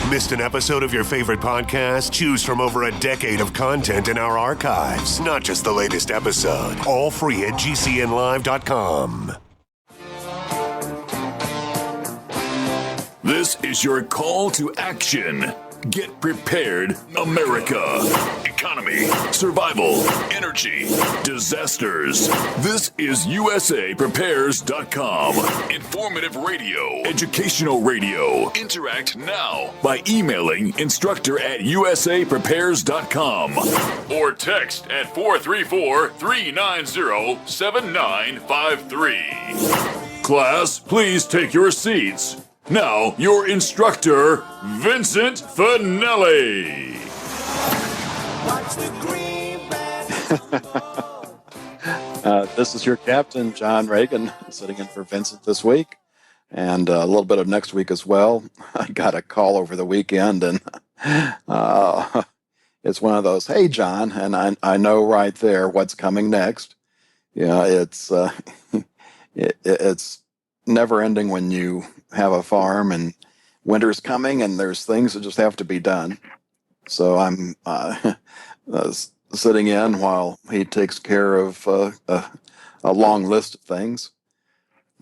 Missed an episode of your favorite podcast? Choose from over a decade of content in our archives, not just the latest episode. All free at GCNlive.com. This is your call to action. Get prepared, America. Economy, survival, energy, disasters. This is USAPrepares.com. Informative radio, educational radio. Interact now by emailing instructor@USAPrepares.com or text at 434-390-7953. Class, please take your seats. Now, your instructor, Vincent Finelli. This is your captain, John Regan, sitting in for Vincent this week, and a little bit of next week as well. I got a call over the weekend, and it's one of those, hey, John, and I know right there what's coming next. Yeah, it's never ending when you have a farm and winter's coming and there's things that just have to be done. So I'm sitting in while he takes care of a long list of things.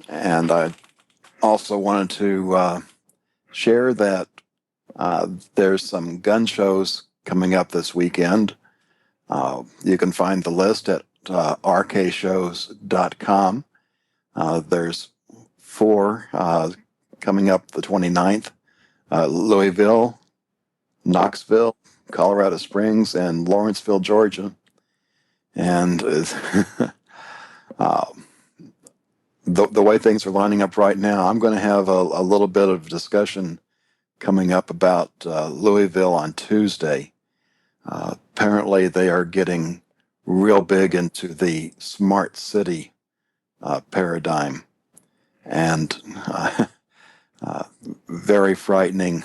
And I also wanted to share that there's some gun shows coming up this weekend. You can find the list at rkshows.com. There's 4 coming up the 29th, Louisville, Knoxville, Colorado Springs, and Lawrenceville, Georgia. And the way things are lining up right now, I'm going to have a little bit of discussion coming up about Louisville on Tuesday. Apparently, they are getting real big into the smart city paradigm. And very frightening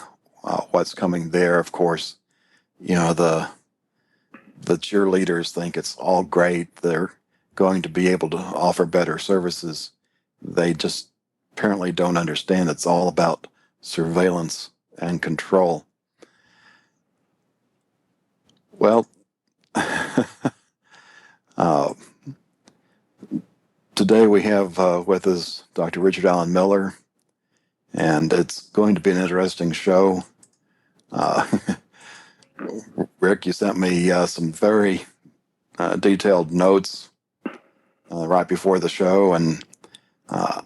what's coming there. Of course, you know, the cheerleaders think it's all great. They're going to be able to offer better services. They just apparently don't understand it's all about surveillance and control. Well, today we have with us Dr. Richard Allen Miller, and it's going to be an interesting show. Rick, you sent me some very detailed notes right before the show, and I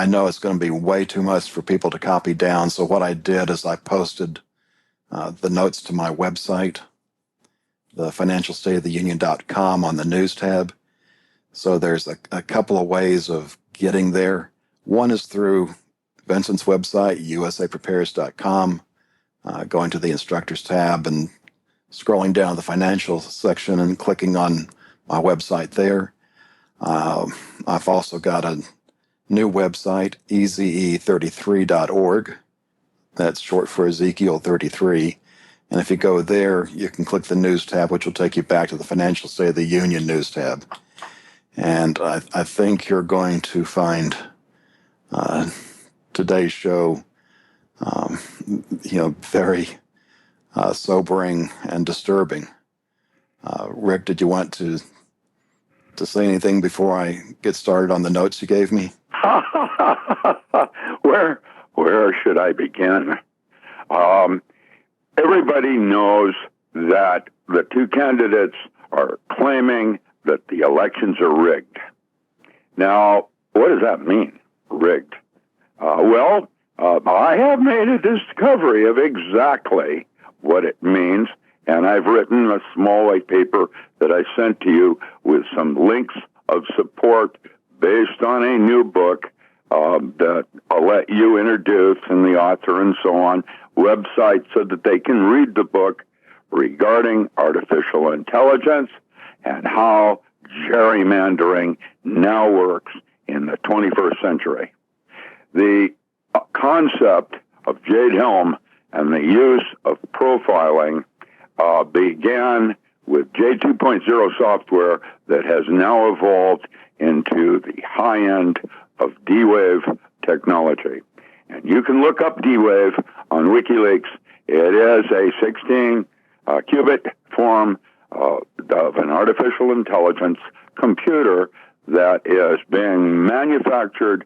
know it's going to be way too much for people to copy down, so what I did is I posted the notes to my website, the financialstateoftheunion.com, on the news tab. So there's a couple of ways of getting there. One is through Vincent's website, usaprepares.com, going to the instructors tab and scrolling down the financial section and clicking on my website there. I've also got a new website, eze33.org. That's short for Ezekiel 33. And if you go there, you can click the news tab, which will take you back to the Financial State of the Union news tab. And I think you're going to find today's show, very sobering and disturbing. Rick, did you want to say anything before I get started on the notes you gave me? Where should I begin? Everybody knows that the two candidates are claiming that the elections are rigged. Now, what does that mean, rigged? I have made a discovery of exactly what it means, and I've written a small white paper that I sent to you with some links of support based on a new book that I'll let you introduce and the author and so on, website so that they can read the book regarding artificial intelligence and how gerrymandering now works in the 21st century. The concept of Jade Helm and the use of profiling began with J 2.0 software that has now evolved into the high end of D-Wave technology. And you can look up D-Wave on WikiLeaks. It is a 16-qubit form of an artificial intelligence computer that is being manufactured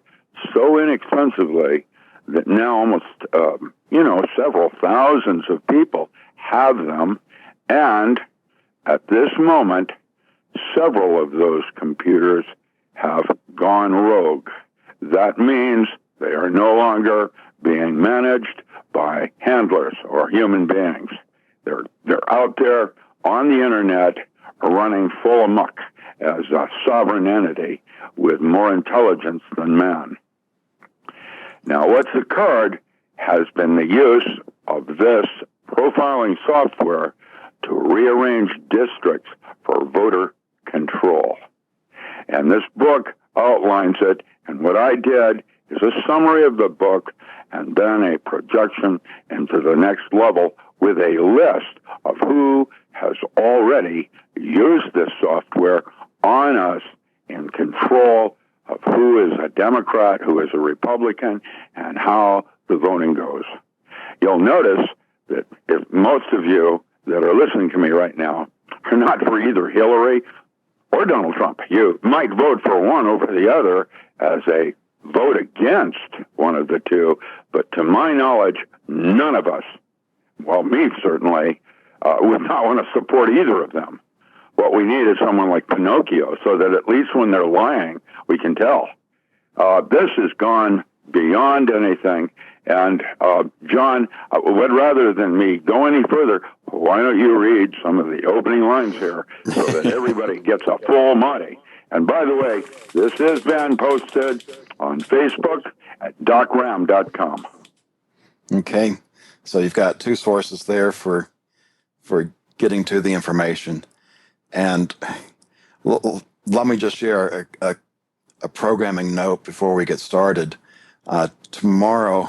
so inexpensively that now almost, several thousands of people have them. And at this moment, several of those computers have gone rogue. That means they are no longer being managed by handlers or human beings. They're out there on the internet running full amok as a sovereign entity with more intelligence than man. Now, what's occurred has been the use of this profiling software to rearrange districts for voter control. And this book outlines it, and what I did is a summary of the book and then a projection into the next level with a list of who has already used this software on us in control of who is a Democrat, who is a Republican, and how the voting goes. You'll notice that if most of you that are listening to me right now are not for either Hillary or Donald Trump, you might vote for one over the other as a vote against one of the two, but to my knowledge, none of us, well, me certainly, would not want to support either of them. What we need is someone like Pinocchio, so that at least when they're lying, we can tell. This has gone beyond anything. And, John, rather than me go any further, why don't you read some of the opening lines here so that everybody gets a full Monty? And by the way, this has been posted on Facebook at docram.com. Okay, so you've got two sources there for getting to the information. And let me just share a programming note before we get started. Tomorrow,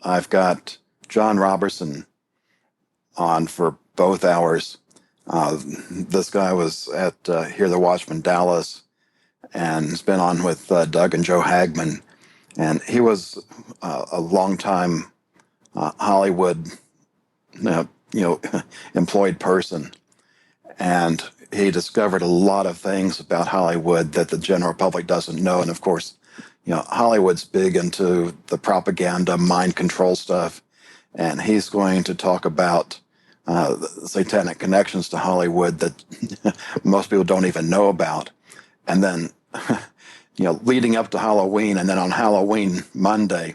I've got John Robertson on for both hours. This guy was at Hear the Watchman Dallas and has been on with Doug and Joe Hagman. And he was a longtime Hollywood employed person. And he discovered a lot of things about Hollywood that the general public doesn't know. And of course, Hollywood's big into the propaganda, mind control stuff. And he's going to talk about the satanic connections to Hollywood that most people don't even know about. And then, leading up to Halloween, and then on Halloween Monday,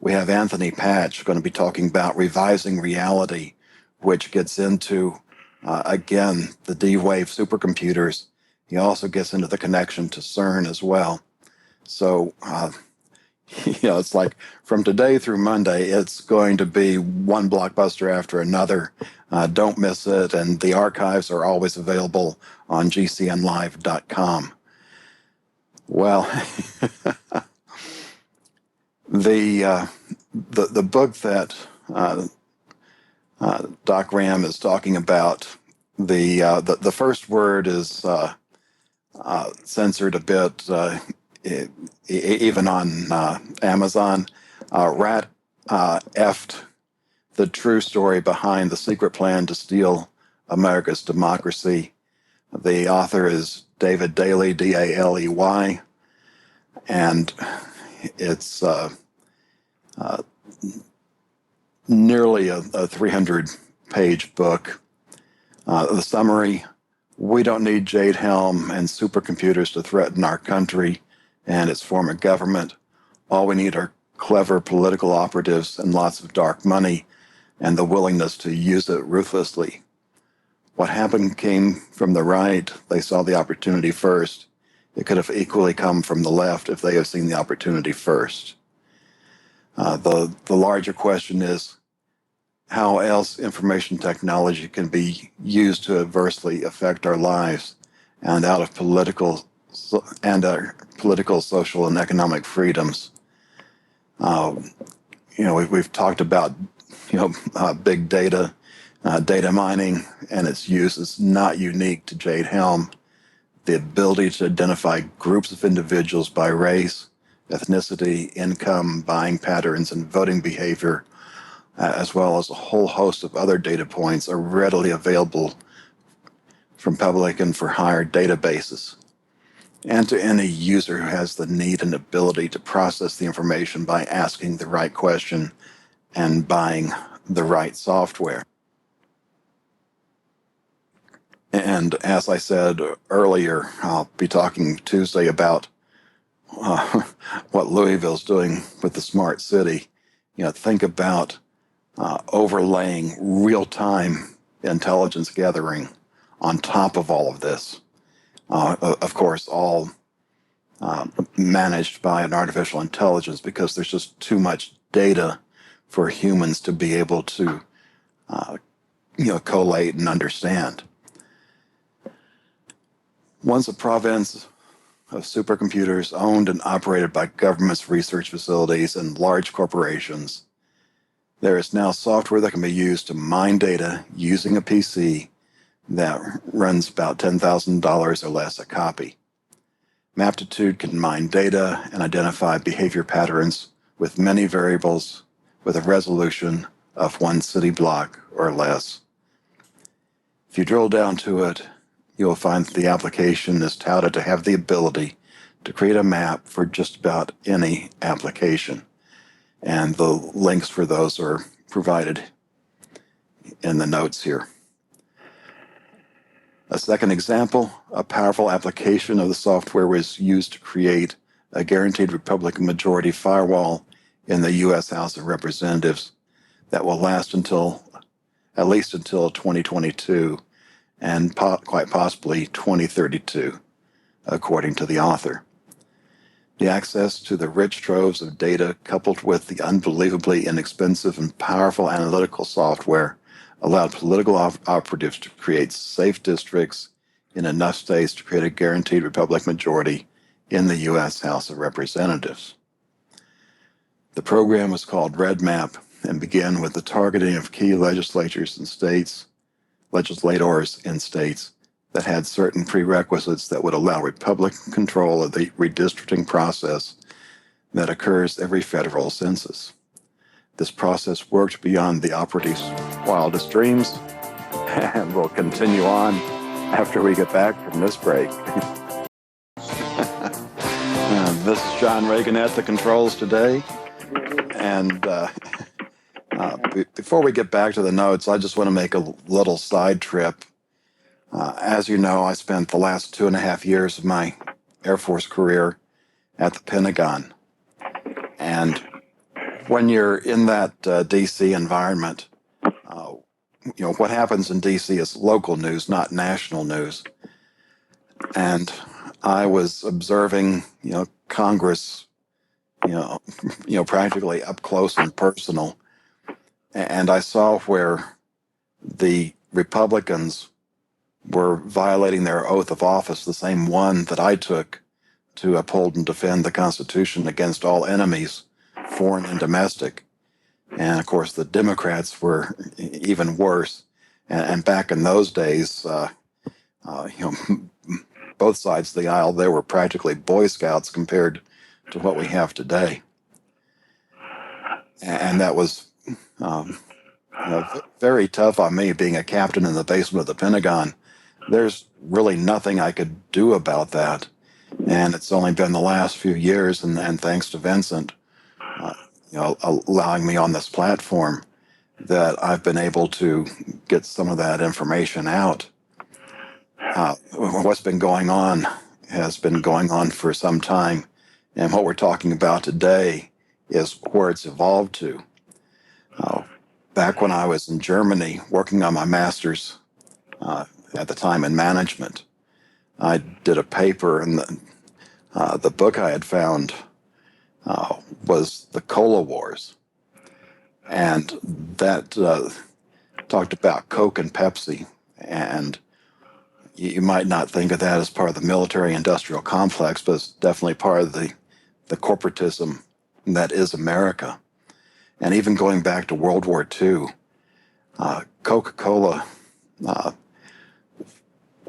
we have Anthony Patch going to be talking about revising reality, which gets into, again, the D-Wave supercomputers. He also gets into the connection to CERN as well. So, it's like from today through Monday, it's going to be one blockbuster after another. Don't miss it. And the archives are always available on gcnlive.com. Well, the book that Doc Ram is talking about, the first word is censored a bit, even on Amazon. Rat effed the true story behind the secret plan to steal America's democracy. The author is David Daley, D-A-L-E-Y, and it's nearly a 300-page book. The summary: we don't need Jade Helm and supercomputers to threaten our country and its form of government. All we need are clever political operatives and lots of dark money and the willingness to use it ruthlessly. What happened came from the right. They saw the opportunity first. It could have equally come from the left if they had seen the opportunity first. The larger question is how else information technology can be used to adversely affect our lives and out of political, social, and economic freedoms. We've talked about, big data, data mining, and its use is not unique to Jade Helm. The ability to identify groups of individuals by race, ethnicity, income, buying patterns, and voting behavior as well as a whole host of other data points, are readily available from public and for hire databases, and to any user who has the need and ability to process the information by asking the right question and buying the right software. And as I said earlier, I'll be talking Tuesday about what Louisville's doing with the smart city. Think about overlaying real-time intelligence gathering on top of all of this. Of course, all managed by an artificial intelligence, because there's just too much data for humans to be able to, collate and understand. Once a province of supercomputers owned and operated by governments, research facilities, and large corporations, there is now software that can be used to mine data using a PC that runs about $10,000 or less a copy. Maptitude can mine data and identify behavior patterns with many variables with a resolution of 1 city block or less. If you drill down to it, you'll find that the application is touted to have the ability to create a map for just about any application. And the links for those are provided in the notes here. A second example, a powerful application of the software was used to create a guaranteed Republican majority firewall in the U.S. House of Representatives that will last at least until 2022 and quite possibly 2032, according to the author. The access to the rich troves of data, coupled with the unbelievably inexpensive and powerful analytical software, allowed political operatives to create safe districts in enough states to create a guaranteed Republican majority in the U.S. House of Representatives. The program was called RedMap and began with the targeting of key legislators in states that had certain prerequisites that would allow Republican control of the redistricting process that occurs every federal census. This process worked beyond the operatives' wildest dreams and will continue on after we get back from this break. This is John Regan at the controls today. And before we get back to the notes, I just want to make a little side trip. As you know, I spent the last 2.5 years of my Air Force career at the Pentagon. And when you're in that D.C. environment, what happens in D.C. is local news, not national news. And I was observing, Congress, practically up close and personal. And I saw where the Republicans were violating their oath of office, the same one that I took to uphold and defend the Constitution against all enemies, foreign and domestic. And of course, the Democrats were even worse. And back in those days, both sides of the aisle, they were practically Boy Scouts compared to what we have today. And that was very tough on me, being a captain in the basement of the Pentagon. There's really nothing I could do about that. And it's only been the last few years, and thanks to Vincent, allowing me on this platform, that I've been able to get some of that information out. What's been going on has been going on for some time. And what we're talking about today is where it's evolved to. Back when I was in Germany working on my master's at the time in management, I did a paper, and the book I had found was The Cola Wars. And that talked about Coke and Pepsi. And you might not think of that as part of the military-industrial complex, but it's definitely part of the corporatism that is America. And even going back to World War II, Coca-Cola,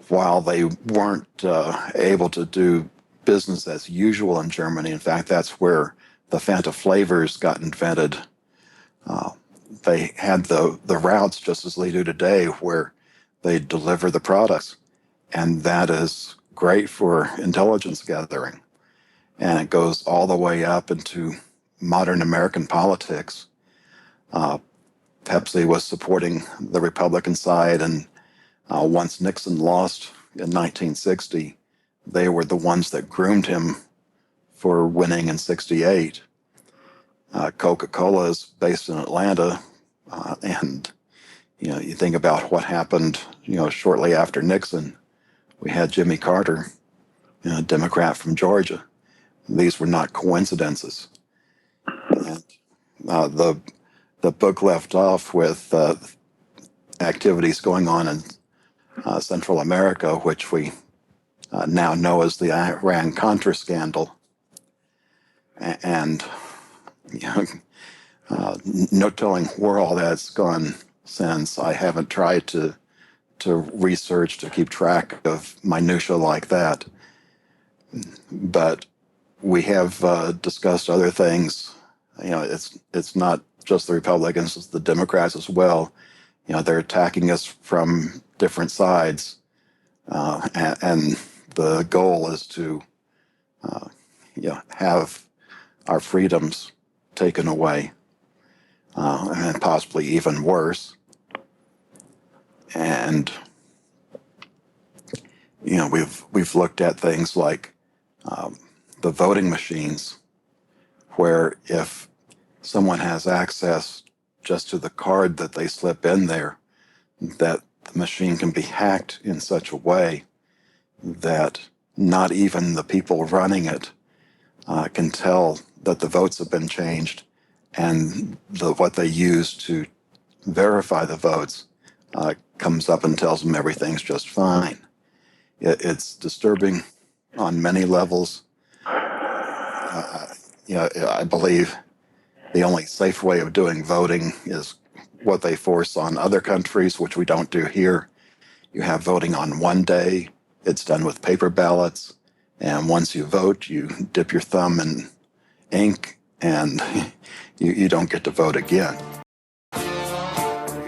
while they weren't able to do business as usual in Germany, in fact, that's where the Fanta flavors got invented. they had the routes just as they do today, where they deliver the products. And that is great for intelligence gathering. And it goes all the way up into modern American politics. Pepsi was supporting the Republican side, and once Nixon lost in 1960, they were the ones that groomed him for winning in 68. Coca-Cola is based in Atlanta, and you think about what happened, shortly after Nixon. We had Jimmy Carter, a Democrat from Georgia. These were not coincidences. And the book left off with activities going on in Central America, which we now know as the Iran-Contra scandal. And no telling where all that's gone since. I haven't tried to research to keep track of minutia like that. But we have discussed other things. It's not just the Republicans, it's the Democrats as well. They're attacking us from different sides, and the goal is to have our freedoms taken away, and possibly even worse. And we've looked at things like the voting machines, where if someone has access just to the card that they slip in there, that the machine can be hacked in such a way that not even the people running it can tell that the votes have been changed, and what they use to verify the votes comes up and tells them everything's just fine. It's disturbing on many levels. I believe the only safe way of doing voting is what they force on other countries, which we don't do here. You have voting on one day. It's done with paper ballots. And once you vote, you dip your thumb in ink, and you don't get to vote again.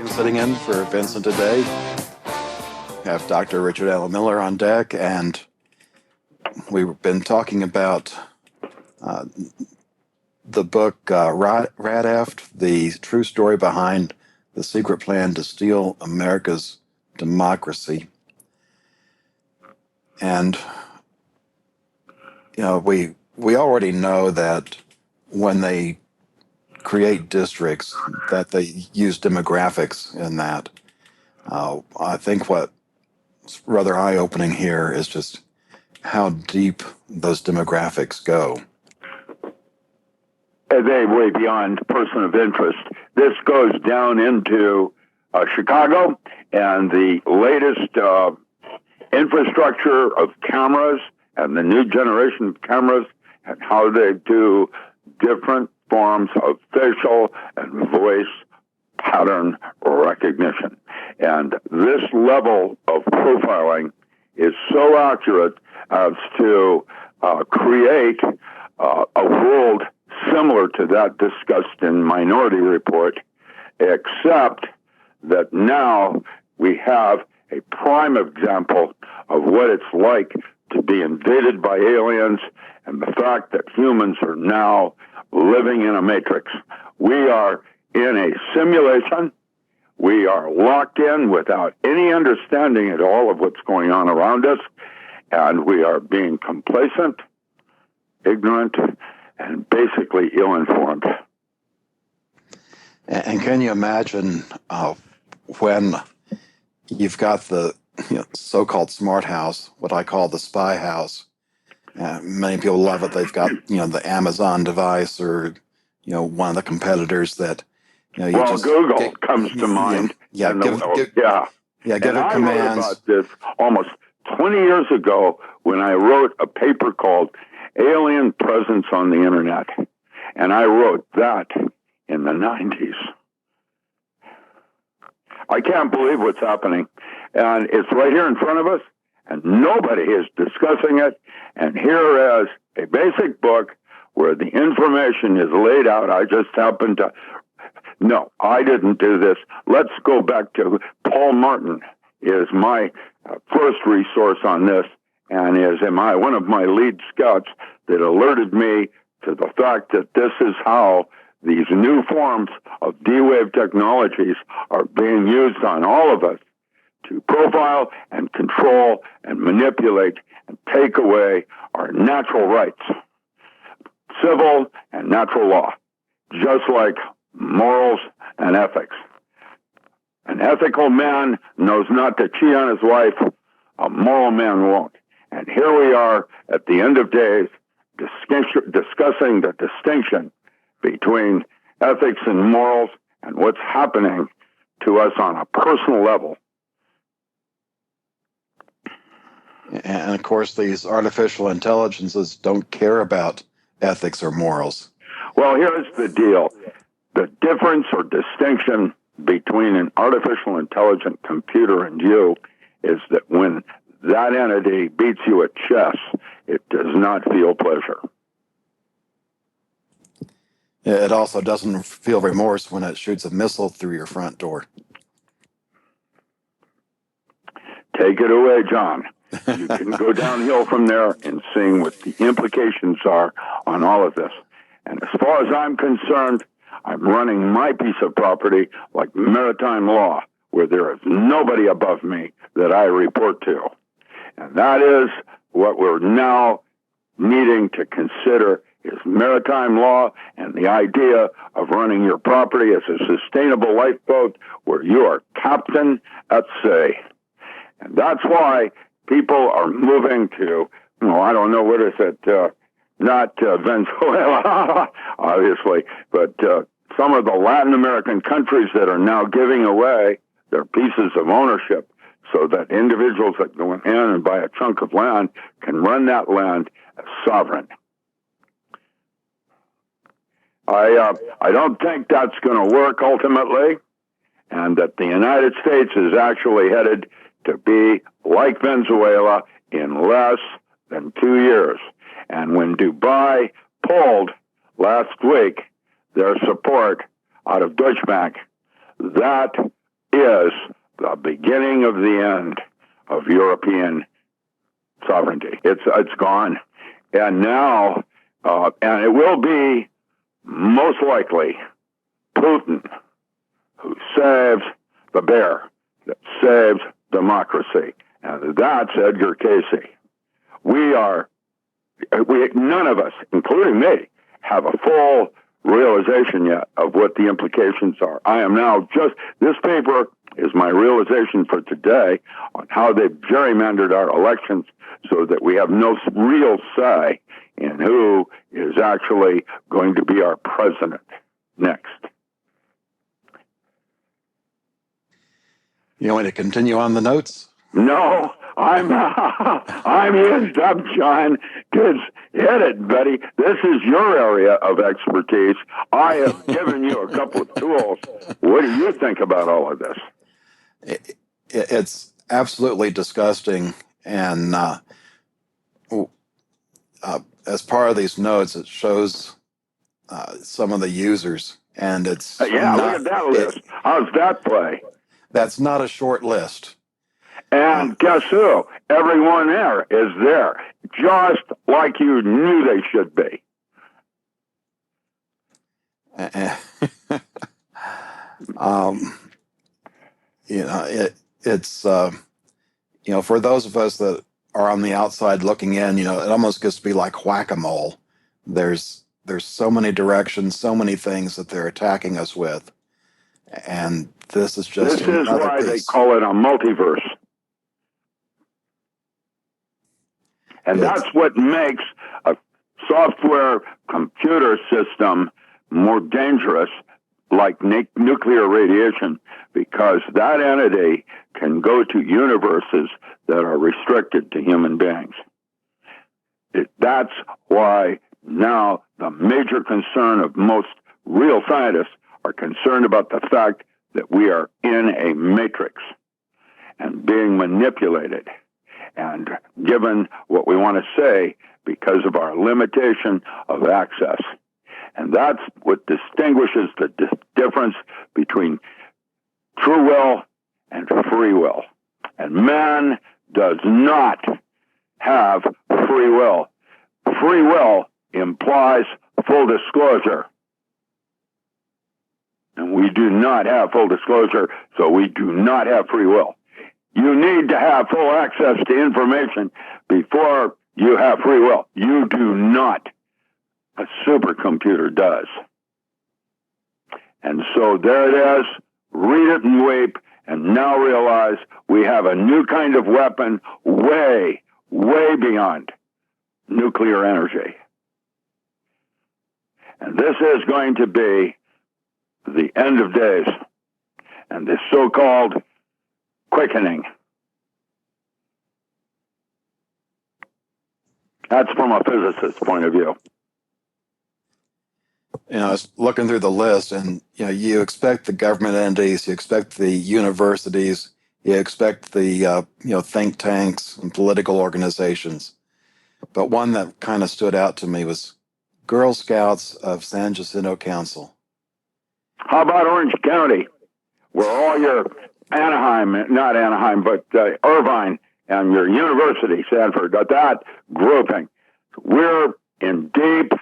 Sitting in for Vincent today, we have Dr. Richard Allen Miller on deck, and we've been talking about the book Radaft, the true story behind the secret plan to steal America's democracy. And we already know that when they create districts, that they use demographics in that. I think what's rather eye-opening here is just how deep those demographics go. They way beyond person of interest. This goes down into Chicago and the latest infrastructure of cameras and the new generation of cameras and how they do different forms of facial and voice pattern recognition. And this level of profiling is so accurate as to create a world similar to that discussed in Minority Report, except that now we have a prime example of what it's like to be invaded by aliens and the fact that humans are now living in a matrix. We are in a simulation. We are locked in without any understanding at all of what's going on around us, and we are being complacent, ignorant, and basically ill-informed. And can you imagine when you've got the so-called smart house, what I call the spy house? Many people love it. They've got the Amazon device or one of the competitors that Google comes to mind. Give and it commands. I wrote about this almost 20 years ago when I wrote a paper called Alien Presence on the Internet. And I wrote that in the 90s. I can't believe what's happening. And it's right here in front of us, and nobody is discussing it. And here is a basic book where the information is laid out. I just happened to No, I didn't do this. Let's go back to Paul Martin is my first resource on this, and is one of my lead scouts that alerted me to the fact that this is how these new forms of D-Wave technologies are being used on all of us to profile and control and manipulate and take away our natural rights, civil and natural law, just like morals and ethics. An ethical man knows not to cheat on his wife. A moral man won't. And here we are at the end of days discussing the distinction between ethics and morals and what's happening to us on a personal level. And of course, these artificial intelligences don't care about ethics or morals. Well, here's the deal. The difference or distinction between an artificial intelligent computer and you is that when that entity beats you at chess, it does not feel pleasure. It also doesn't feel remorse when it shoots a missile through your front door. Take it away, John. You can go downhill from there and seeing what the implications are on all of this. And as far as I'm concerned, I'm running my piece of property like maritime law, where there is nobody above me that I report to. And that is what we're now needing to consider is maritime law and the idea of running your property as a sustainable lifeboat where you are captain at sea. And that's why people are moving to, I don't know, what is it, not Venezuela, obviously, but some of the Latin American countries that are now giving away their pieces of ownership so that individuals that go in and buy a chunk of land can run that land as sovereign. I don't think that's going to work ultimately, and that the United States is actually headed to be like Venezuela in less than 2 years. And when Dubai pulled last week their support out of Deutsche Bank, that is the beginning of the end of European sovereignty. It's gone. And now, and it will be most likely Putin who saves the bear, that saves democracy. And that's Edgar Casey. None of us, including me, have a full realization yet of what the implications are. I am now this paper is my realization for today on how they've gerrymandered our elections so that we have no real say in who is actually going to be our president next. You want me to continue on the notes? No, I'm used up, John. Because hit it, buddy. This is your area of expertise. I have given you a couple of tools. What do you think about all of this? It's absolutely disgusting, and as part of these notes, it shows some of the users, and it's look at that list. How's that play? That's not a short list. And guess who? Everyone there is there, just like you knew they should be. It's for those of us that are on the outside looking in, it almost gets to be like whack-a-mole. There's so many directions, so many things that they're attacking us with, and this is just this is why they call it a multiverse. And that's what makes a software computer system more dangerous, like nuclear radiation, because that entity can go to universes that are restricted to human beings. That's why now the major concern of most real scientists are concerned about the fact that we are in a matrix and being manipulated. And given what we want to say because of our limitation of access. And that's what distinguishes the difference between true will and free will. And man does not have free will. Free will implies full disclosure. And we do not have full disclosure, so we do not have free will. You need to have full access to information before you have free will. You do not. A supercomputer does. And so there it is. Read it and weep, and now realize we have a new kind of weapon way, way beyond nuclear energy. And this is going to be the end of days and the so-called quickening. That's from a physicist's point of view. You know, I was looking through the list, and you expect the government entities, you expect the universities, you expect the think tanks and political organizations. But one that kind of stood out to me was Girl Scouts of San Jacinto Council. How about Orange County, where all your not Anaheim, but Irvine and your university, Sanford, that grouping. We're in deep,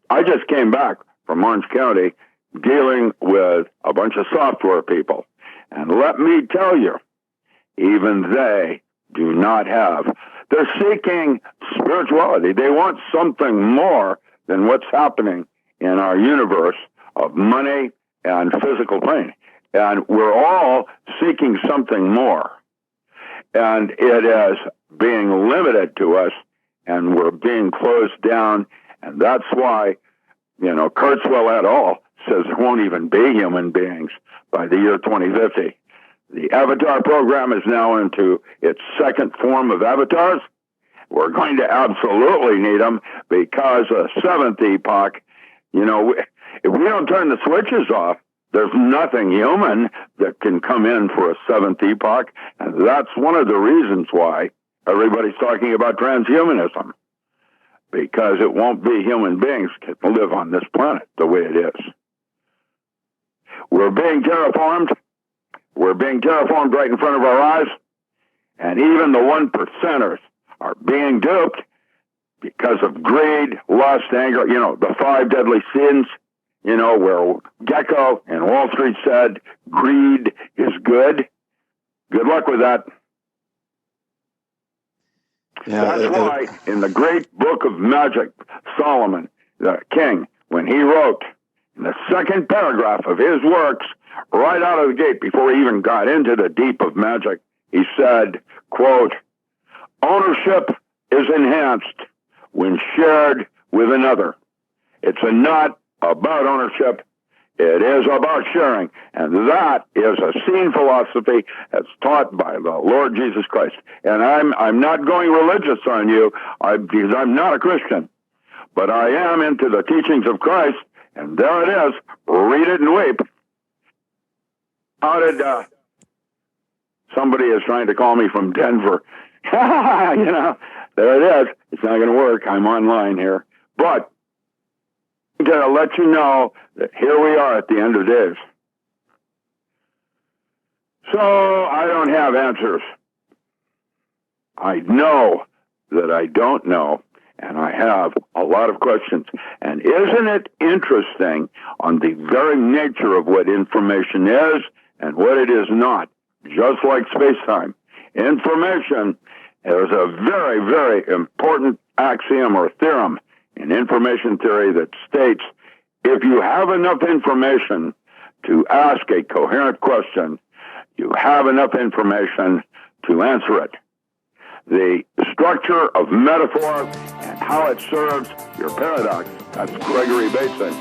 I just came back from Orange County dealing with a bunch of software people. And let me tell you, even they do not have, they're seeking spirituality. They want something more than what's happening in our universe of money and physical pain. And we're all seeking something more. And it is being limited to us, and we're being closed down. And that's why, Kurzweil et al. Says there won't even be human beings by the year 2050. The Avatar program is now into its second form of avatars. We're going to absolutely need them because a seventh epoch, if we don't turn the switches off, there's nothing human that can come in for a seventh epoch. And that's one of the reasons why everybody's talking about transhumanism. Because it won't be human beings can live on this planet the way it is. We're being terraformed. We're being terraformed right in front of our eyes. And even the 1%ers are being duped because of greed, lust, anger, the 5 deadly sins, where Gecko and Wall Street said greed is good. Good luck with that. Yeah, that's why in the great book of magic, Solomon, the king, when he wrote in the second paragraph of his works, right out of the gate, before he even got into the deep of magic, he said, quote, ownership is enhanced when shared with another. It's not about ownership. It is about sharing. And that is a seen philosophy that's taught by the Lord Jesus Christ. And I'm not going religious on you because I'm not a Christian. But I am into the teachings of Christ. And there it is. Read it and weep. How did somebody is trying to call me from Denver. There it is. It's not going to work. I'm online here. But to let you know that here we are at the end of days. So I don't have answers. I know that I don't know, and I have a lot of questions. And isn't it interesting on the very nature of what information is and what it is not, just like space-time? Information is a very, very important axiom or theorem in information theory that states if you have enough information to ask a coherent question, you have enough information to answer it. The structure of metaphor and how it serves your paradox, that's Gregory Bateson,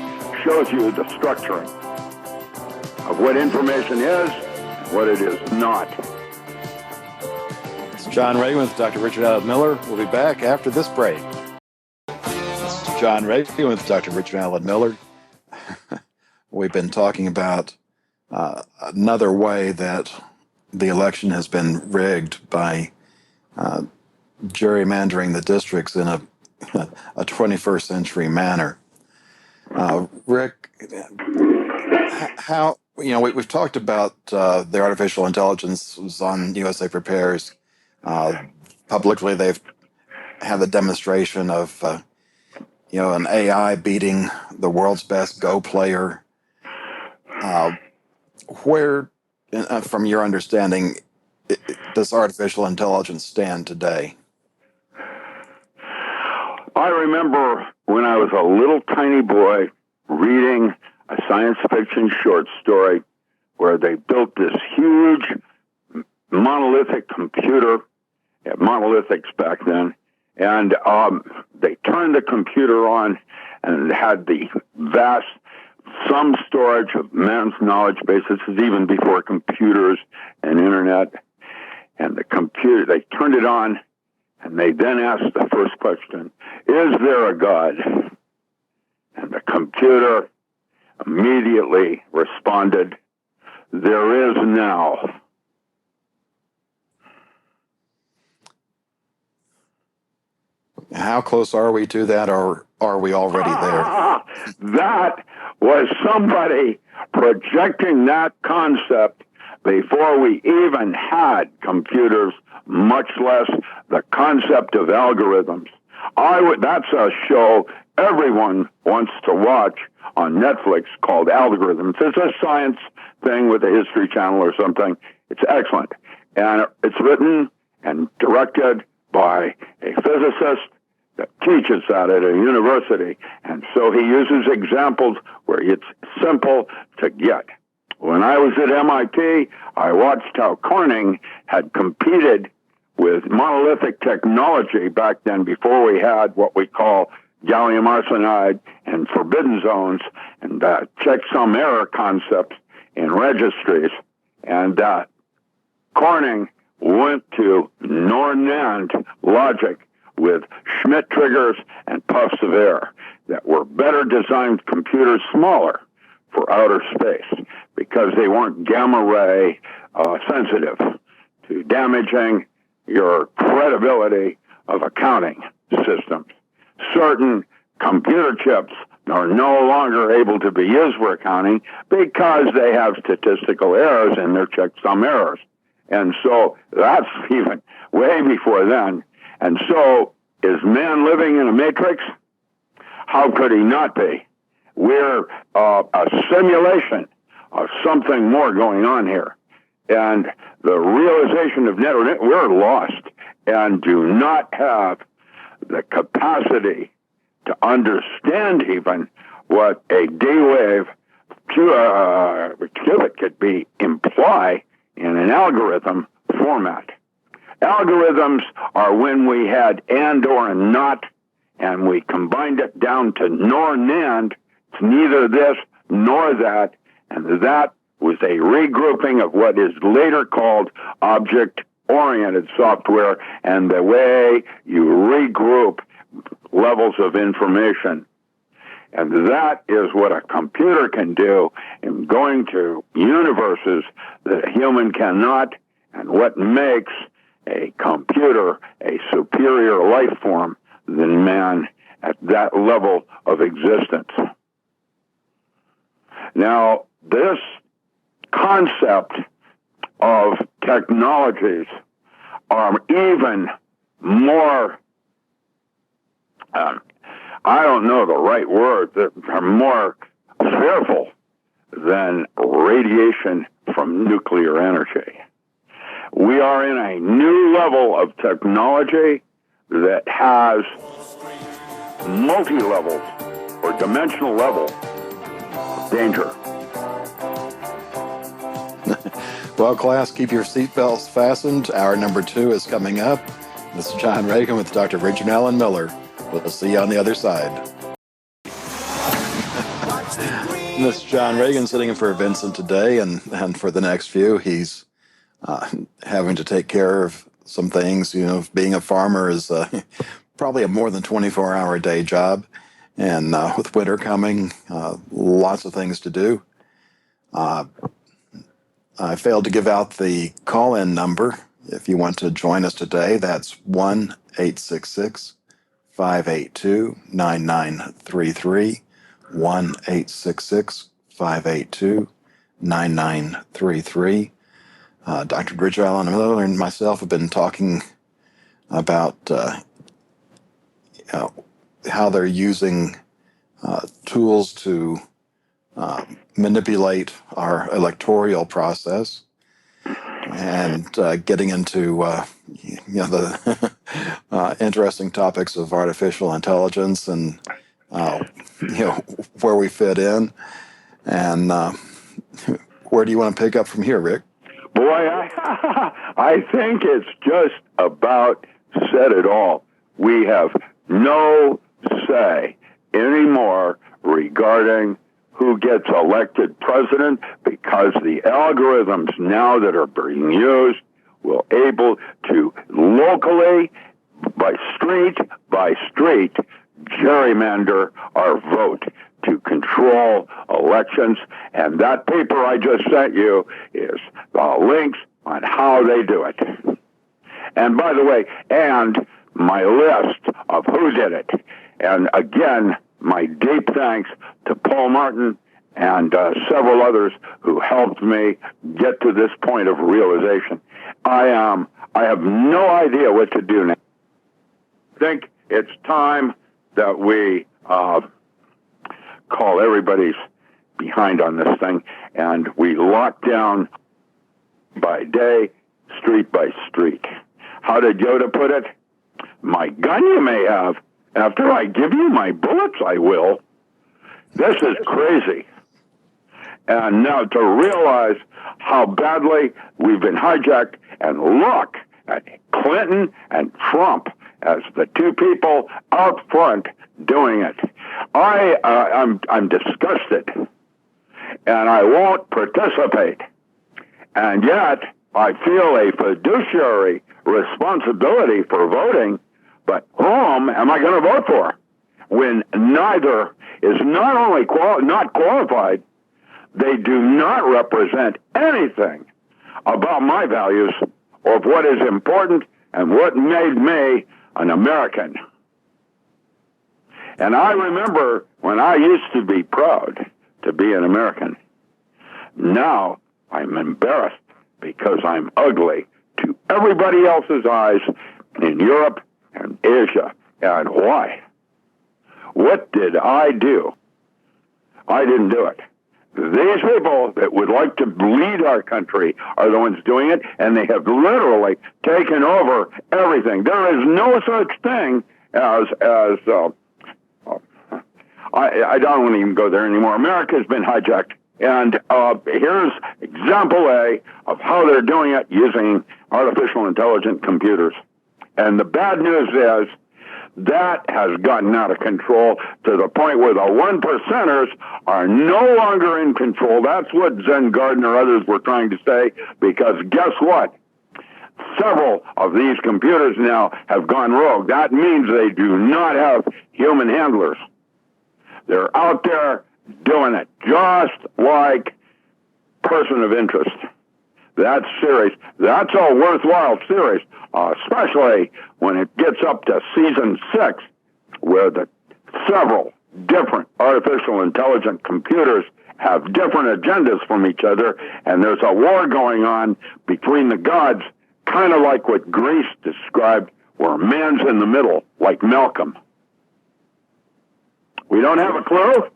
shows you the structuring of what information is and what it is not. It's John Regan with Dr. Richard Allen Miller. We'll be back after this break. John Regan with Dr. Richard Allen Miller. We've been talking about another way that the election has been rigged by gerrymandering the districts in a 21st century manner. Rick, how, we've talked about the artificial intelligence was on USA Prepares. Publicly, they've had the demonstration of, an AI beating the world's best Go player. Where, from your understanding, does artificial intelligence stand today? I remember when I was a little tiny boy reading a science fiction short story where they built this huge monolithic computer, monolithics back then, and they turned the computer on and it had the vast some storage of man's knowledge base. This is even before computers and internet. And the computer, they turned it on, and they then asked the first question, is there a God? And the computer immediately responded, there is now. How close are we to that, or are we already there? That was somebody projecting that concept before we even had computers, much less the concept of algorithms. That's a show everyone wants to watch on Netflix called Algorithms. It's a science thing with the History Channel or something. It's excellent. And it's written and directed by a physicist that teaches that at a university. And so he uses examples where it's simple to get. When I was at MIT, I watched how Corning had competed with monolithic technology back then before we had what we call gallium arsenide and forbidden zones and checksum error concepts in registries. And Corning went to NOR-NAND logic with Schmidt triggers and puffs of air that were better designed computers, smaller for outer space, because they weren't gamma ray sensitive to damaging your credibility of accounting systems. Certain computer chips are no longer able to be used for accounting because they have statistical errors in their checksum errors. And so that's even way before then. And so is man living in a matrix? How could he not be? We're a simulation of something more going on here. And the realization of we're lost and do not have the capacity to understand even what a D-wave qubit could imply in an algorithm format. Algorithms are when we had and, or, and not, and we combined it down to NOR-NAND. It's neither this nor that, and that was a regrouping of what is later called object-oriented software and the way you regroup levels of information. And that is what a computer can do in going to universes that a human cannot, and what makes a computer a superior life form than man at that level of existence. Now, this concept of technologies are even more, I don't know the right word, are more fearful than radiation from nuclear energy. We are in a new level of technology that has multi-levels or dimensional level of danger. Well, class, keep your seatbelts fastened. Hour number 2 is coming up. This is John Regan with Dr. Richard Allen Miller. We'll see you on the other side. This is John Regan sitting in for Vincent today, and for the next few, he's having to take care of some things. Being a farmer is probably a more than 24-hour day job, and with winter coming, lots of things to do. I failed to give out the call-in number. If you want to join us today, that's 1-866-582-9933. 1-866-582-9933. Dr. Ridgewell and Miller and myself have been talking about how they're using tools to manipulate our electoral process, and getting into the interesting topics of artificial intelligence and where we fit in, and where do you want to pick up from here, Rick? Boy, I think it's just about said it all. We have no say anymore regarding who gets elected president, because the algorithms now that are being used will able to locally, by street, gerrymander our vote to control elections. And that paper I just sent you is links on how they do it. And by the way, and my list of who did it. And again, my deep thanks to Paul Martin and several others who helped me get to this point of realization. I have no idea what to do now. I think it's time that we call everybody's behind on this thing, and we lock down by day, street by street. How did Yoda put it? My gun you may have. After I give you my bullets, I will. This is crazy. And now to realize how badly we've been hijacked, and look at Clinton and Trump as the two people out front doing it. I'm disgusted, and I won't participate. And yet, I feel a fiduciary responsibility for voting, but whom am I going to vote for when neither is not only not qualified, they do not represent anything about my values or what is important and what made me an American. And I remember when I used to be proud to be an American. Now I'm embarrassed because I'm ugly to everybody else's eyes in Europe and Asia. And why? What did I do? I didn't do it. These people that would like to lead our country are the ones doing it, and they have literally taken over everything. There is no such thing as I don't want to even go there anymore. America's been hijacked. And here's example A of how they're doing it using artificial intelligent computers. And the bad news is that has gotten out of control to the point where the one percenters are no longer in control. That's what Zen Garden or others were trying to say, because guess what? Several of these computers now have gone rogue. That means they do not have human handlers. They're out there doing it, just like Person of Interest. That series, that's a worthwhile series, especially when it gets up to season 6, where the several different artificial intelligent computers have different agendas from each other, and there's a war going on between the gods, kind of like what Greece described, where man's in the middle, like Malcolm. We don't have a clue?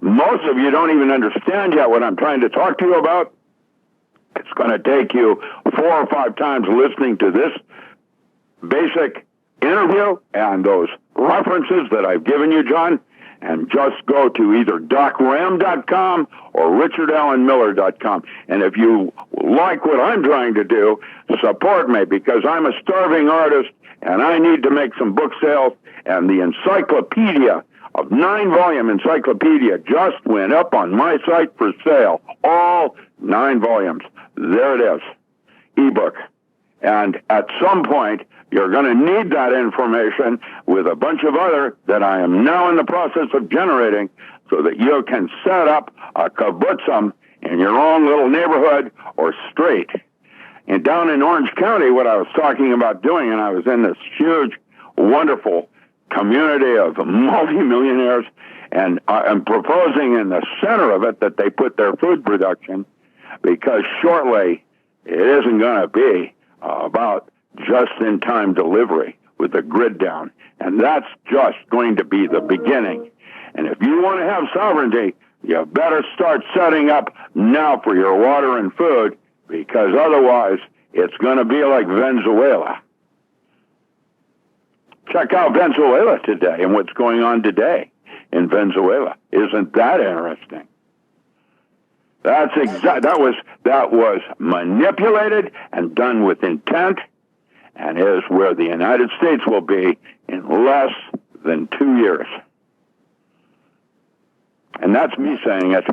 Most of you don't even understand yet what I'm trying to talk to you about. It's going to take you 4 or 5 times listening to this basic interview and those references that I've given you, John, and just go to either docram.com or richardallenmiller.com. And if you like what I'm trying to do, support me, because I'm a starving artist and I need to make some book sales. And the encyclopedia of 9-volume encyclopedia just went up on my site for sale. All 9 volumes. There it is. Ebook. And at some point, you're going to need that information with a bunch of other that I am now in the process of generating, so that you can set up a kibbutzim in your own little neighborhood or street. And down in Orange County, what I was talking about doing, and I was in this huge, wonderful community of multimillionaires, And I'm proposing in the center of it that they put their food production, because shortly it isn't going to be about just-in-time delivery with the grid down. And that's just going to be the beginning. And if you want to have sovereignty, you better start setting up now for your water and food, because otherwise it's going to be like Venezuela. Check out Venezuela today and what's going on today in Venezuela. Isn't that interesting? That was manipulated and done with intent, and is where the United States will be in less than 2 years. And that's me saying it.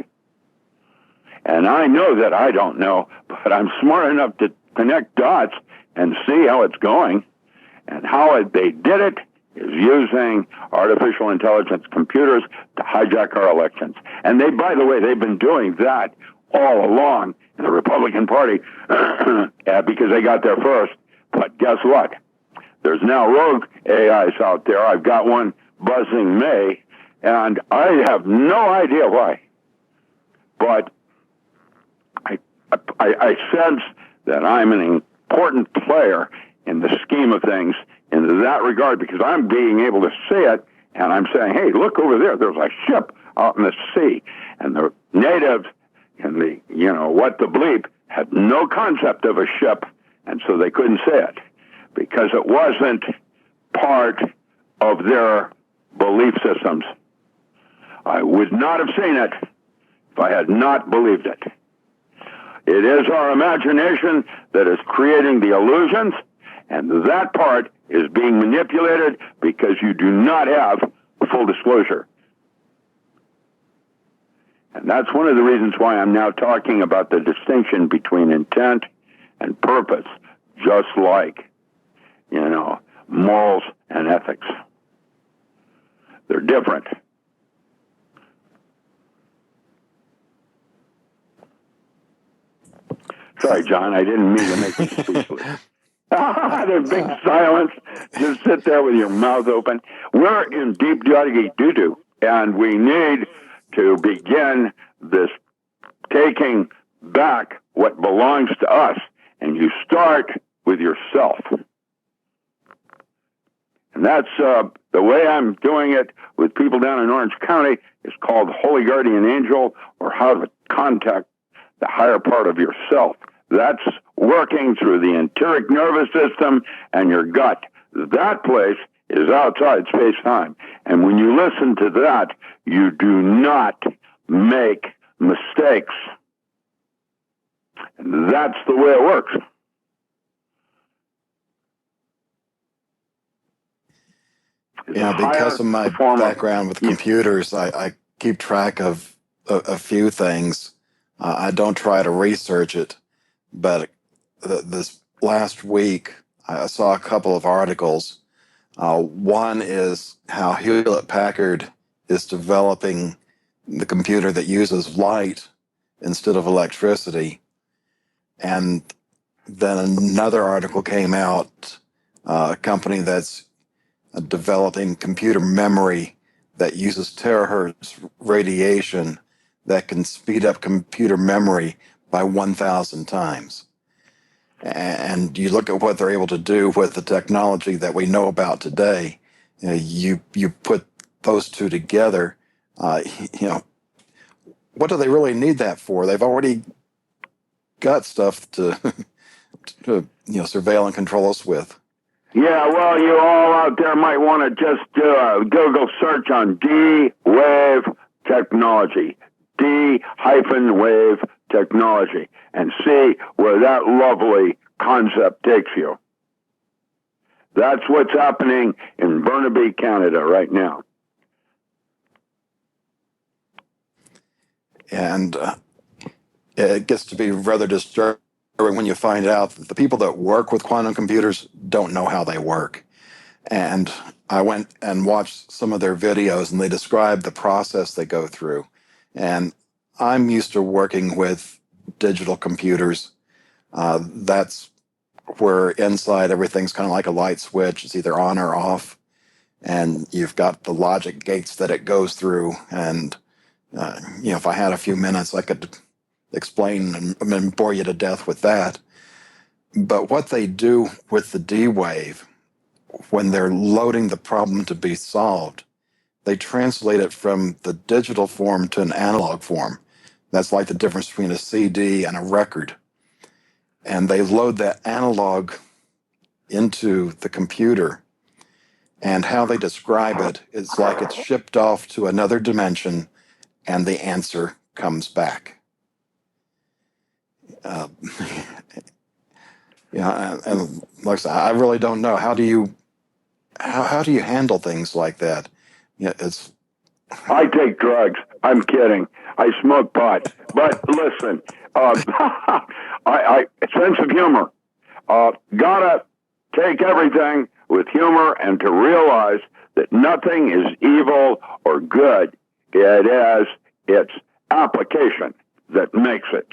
And I know that I don't know, but I'm smart enough to connect dots and see how it's going. And how they did it is using artificial intelligence computers to hijack our elections. And they, by the way, they've been doing that all along in the Republican Party because they got there first. But guess what? There's now rogue AIs out there. I've got one buzzing May, and I have no idea why. But I sense that I'm an important player in the scheme of things in that regard, because I'm being able to see it, and I'm saying, hey, look over there. There's a ship out in the sea. And the natives and the, what the bleep, had no concept of a ship, and so they couldn't see it because it wasn't part of their belief systems. I would not have seen it if I had not believed it. It is our imagination that is creating the illusions, and that part is being manipulated because you do not have full disclosure. And that's one of the reasons why I'm now talking about the distinction between intent and purpose, just like, morals and ethics. They're different. Sorry, John, I didn't mean to make you speechless. There's big silence. Just sit there with your mouth open. We're in deep doggy doo-doo, and we need to begin this taking back what belongs to us. And you start with yourself. And that's the way I'm doing it with people down in Orange County is called Holy Guardian Angel, or how to contact the higher part of yourself. That's working through the enteric nervous system and your gut. That place is outside space-time. And when you listen to that, you do not make mistakes. And that's the way it works. Because of my background with computers, I keep track of a few things. I don't try to research it, but this last week I saw a couple of articles. One is how Hewlett-Packard is developing the computer that uses light instead of electricity. And then another article came out, a company that's developing computer memory that uses terahertz radiation that can speed up computer memory by 1,000 times. And you look at what they're able to do with the technology that we know about today. You put those two together. What do they really need that for? They've already got stuff to surveil and control us with. Yeah, well, you all out there might want to just do a Google search on D-Wave technology, D-Wave technology, and see where that lovely concept takes you. That's what's happening in Burnaby, Canada right now. And it gets to be rather disturbing when you find out that the people that work with quantum computers don't know how they work. And I went and watched some of their videos, and they describe the process they go through. And I'm used to working with digital computers. That's where inside everything's kind of like a light switch. It's either on or off. and you've got the logic gates that it goes through. And, if I had a few minutes, I could explain and bore you to death with that. But what they do with the D wave, when they're loading the problem to be solved, they translate it from the digital form to an analog form. That's like the difference between a CD and a record. And they load that analog into the computer. And how they describe it is like it's shipped off to another dimension and the answer comes back. And like I said, I really don't know. How do you handle things like that? It's. I take drugs. I'm kidding. I smoke pot. But listen, I sense of humor. Gotta take everything with humor and to realize that nothing is evil or good. It is its application that makes it,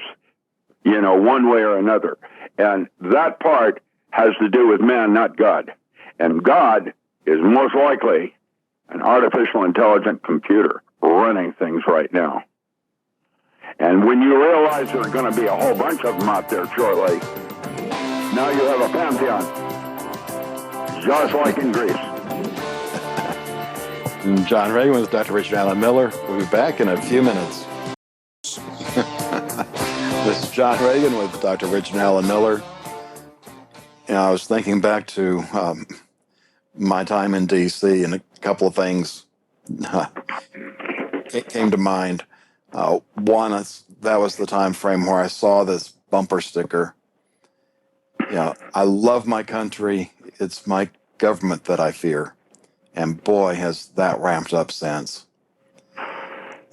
one way or another. And that part has to do with man, not God. And God is most likely an artificial intelligent computer running things right now. And when you realize there's going to be a whole bunch of them out there shortly, now you have a pantheon, just like in Greece. John Regan with Dr. Richard Allen Miller. We'll be back in a few minutes. This is John Regan with Dr. Richard Allen Miller. I was thinking back to my time in D.C., and a couple of things came to mind. One, that was the time frame where I saw this bumper sticker. I love my country. It's my government that I fear. And boy, has that ramped up since.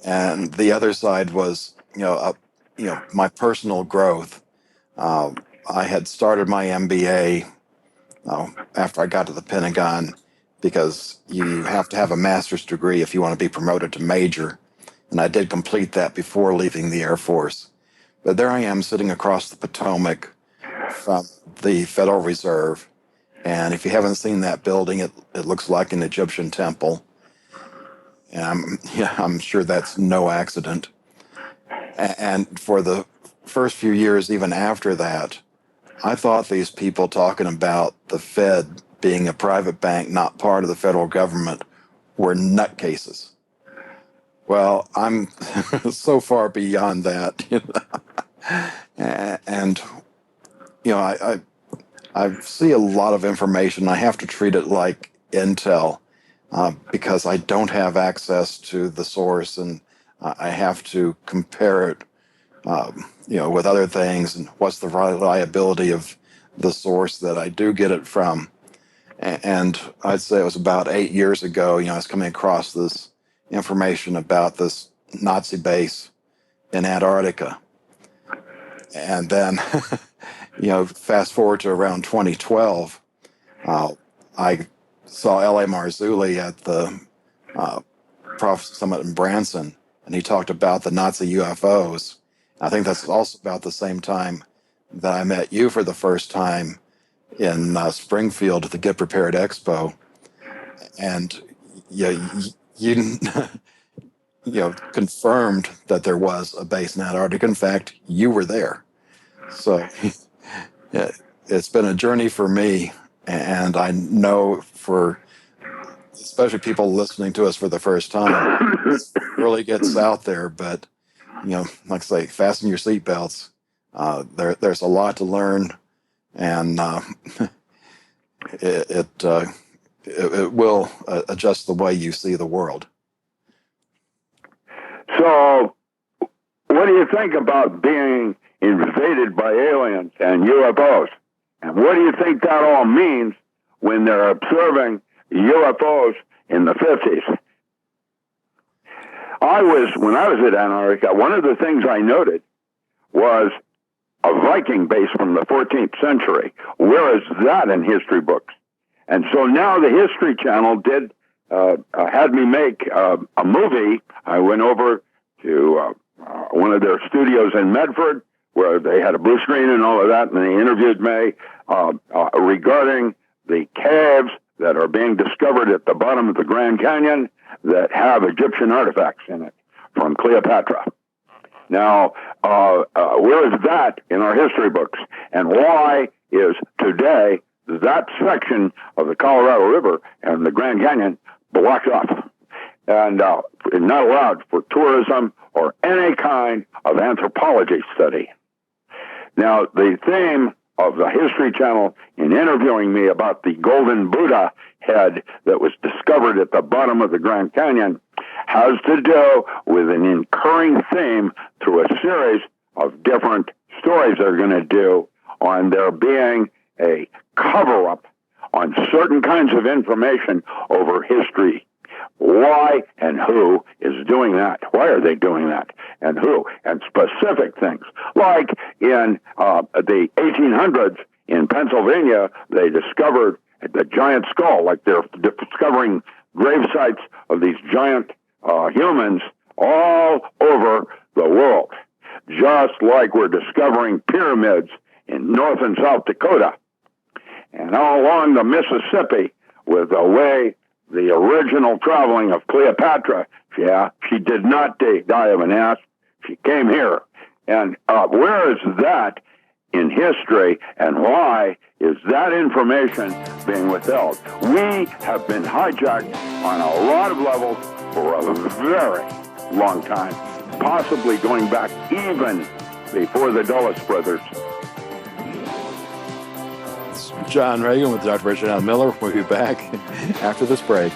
And the other side was, my personal growth. I had started my MBA after I got to the Pentagon, because you have to have a master's degree if you want to be promoted to major. And I did complete that before leaving the Air Force. But there I am sitting across the Potomac from the Federal Reserve. And if you haven't seen that building, it looks like an Egyptian temple. And I'm sure that's no accident. And for the first few years, even after that, I thought these people talking about the Fed being a private bank, not part of the federal government, were nutcases. Well, I'm so far beyond that. And, I see a lot of information. I have to treat it like intel because I don't have access to the source, and I have to compare it, with other things, and what's the reliability of the source that I do get it from. And I'd say it was about 8 years ago, I was coming across this information about this Nazi base in Antarctica. And then, fast forward to around 2012, I saw L.A. Marzulli at the Prophecy Summit in Branson, and he talked about the Nazi UFOs. I think that's also about the same time that I met you for the first time in Springfield at the Get Prepared Expo. And you confirmed that there was a base in Antarctica. In fact, you were there. So it's been a journey for me, and I know for especially people listening to us for the first time, it really gets out there. But like I say, fasten your seatbelts. There's a lot to learn, and it will adjust the way you see the world. So, what do you think about being invaded by aliens and UFOs? And what do you think that all means when they're observing UFOs in the 50s? When I was at Antarctica, one of the things I noted was a Viking base from the 14th century. Where is that in history books? And so now the History Channel had me make a movie. I went over to one of their studios in Medford, where they had a blue screen and all of that, and they interviewed me regarding the caves that are being discovered at the bottom of the Grand Canyon that have Egyptian artifacts in it from Cleopatra. Now, where is that in our history books? And why is today that section of the Colorado River and the Grand Canyon blocked off and not allowed for tourism or any kind of anthropology study? Now, the theme of the History Channel in interviewing me about the golden Buddha head that was discovered at the bottom of the Grand Canyon has to do with an recurring theme through a series of different stories they're going to do on there being a cover-up on certain kinds of information over history. Why and who is doing that? Why are they doing that? And who? And specific things. Like in the 1800s in Pennsylvania, they discovered the giant skull, like they're discovering grave sites of these giant humans all over the world. Just like we're discovering pyramids in North and South Dakota. And all along the Mississippi, with the way the original traveling of Cleopatra, she did not die of an ass. She came here. And where is that in history, and why is that information being withheld? We have been hijacked on a lot of levels for a very long time, possibly going back even before the Dulles brothers. John Regan with Dr. Richard Allen Miller. We'll be back after this break.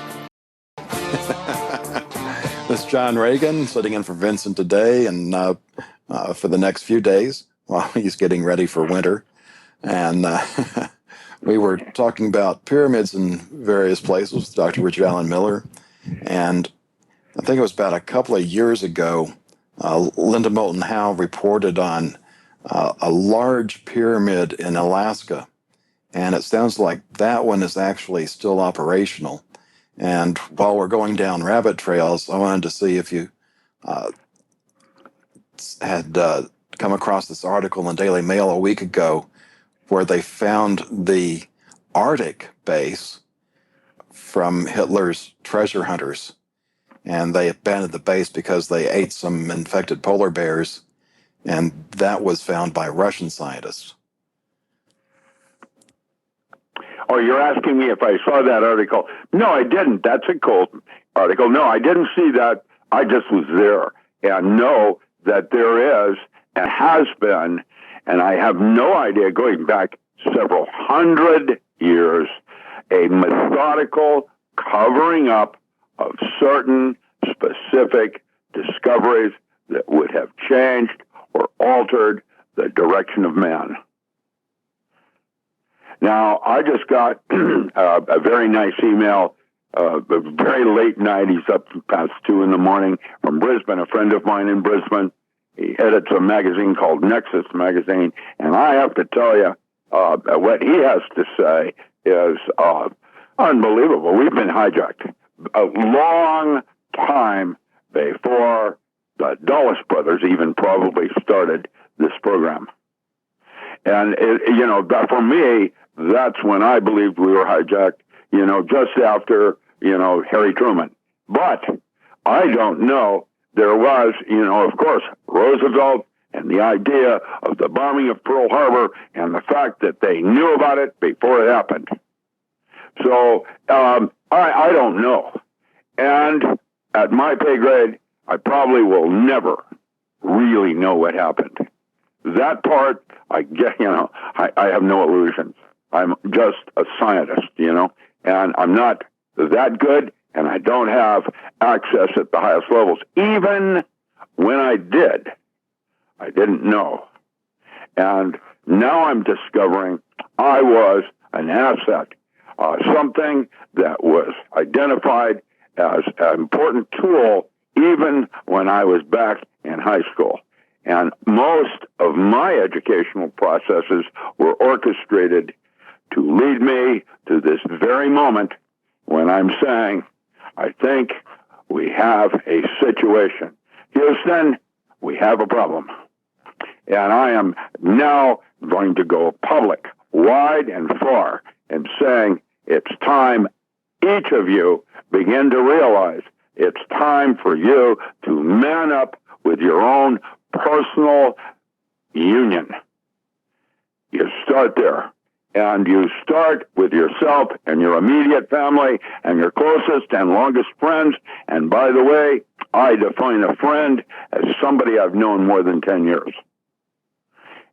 This is John Regan sitting in for Vincent today and for the next few days while he's getting ready for winter. And we were talking about pyramids in various places with Dr. Richard Allen Miller. And I think it was about a couple of years ago, Linda Moulton Howe reported on a large pyramid in Alaska. And it sounds like that one is actually still operational. And while we're going down rabbit trails, I wanted to see if you had come across this article in Daily Mail a week ago where they found the Arctic base from Hitler's treasure hunters. And they abandoned the base because they ate some infected polar bears. And that was found by Russian scientists. Oh, you're asking me if I saw that article. No, I didn't. That's a cold article. No, I didn't see that. I just was there and know that there is and has been, and I have no idea, going back several hundred years, a methodical covering up of certain specific discoveries that would have changed or altered the direction of man. Now, I just got a very nice email, very late night. He's up past 2 in the morning from Brisbane, a friend of mine in Brisbane. He edits a magazine called Nexus Magazine. And I have to tell you, what he has to say is unbelievable. We've been hijacked a long time before the Dulles brothers even probably started this program. And, for me, that's when I believed we were hijacked, just after, Harry Truman. But I don't know. There was, of course, Roosevelt and the idea of the bombing of Pearl Harbor and the fact that they knew about it before it happened. So I don't know. And at my pay grade, I probably will never really know what happened. That part, I get, I have no illusions. I'm just a scientist, and I'm not that good, and I don't have access at the highest levels. Even when I did, I didn't know. And now I'm discovering I was an asset, something that was identified as an important tool even when I was back in high school. And most of my educational processes were orchestrated to lead me to this very moment when I'm saying, I think we have a situation. Houston, we have a problem. And I am now going to go public, wide and far, and saying it's time each of you begin to realize it's time for you to man up with your own personal union. You start there. And you start with yourself and your immediate family and your closest and longest friends. And by the way, I define a friend as somebody I've known more than 10 years.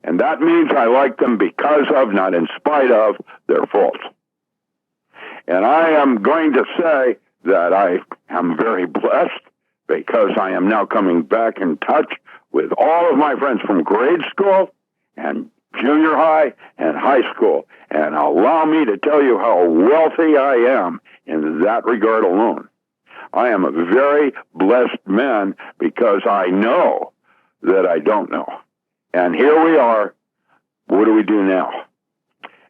And that means I like them because of, not in spite of, their faults. And I am going to say that I am very blessed because I am now coming back in touch with all of my friends from grade school and junior high and high school. And allow me to tell you how wealthy I am in that regard alone. I am a very blessed man because I know that I don't know. And here we are. What do we do now?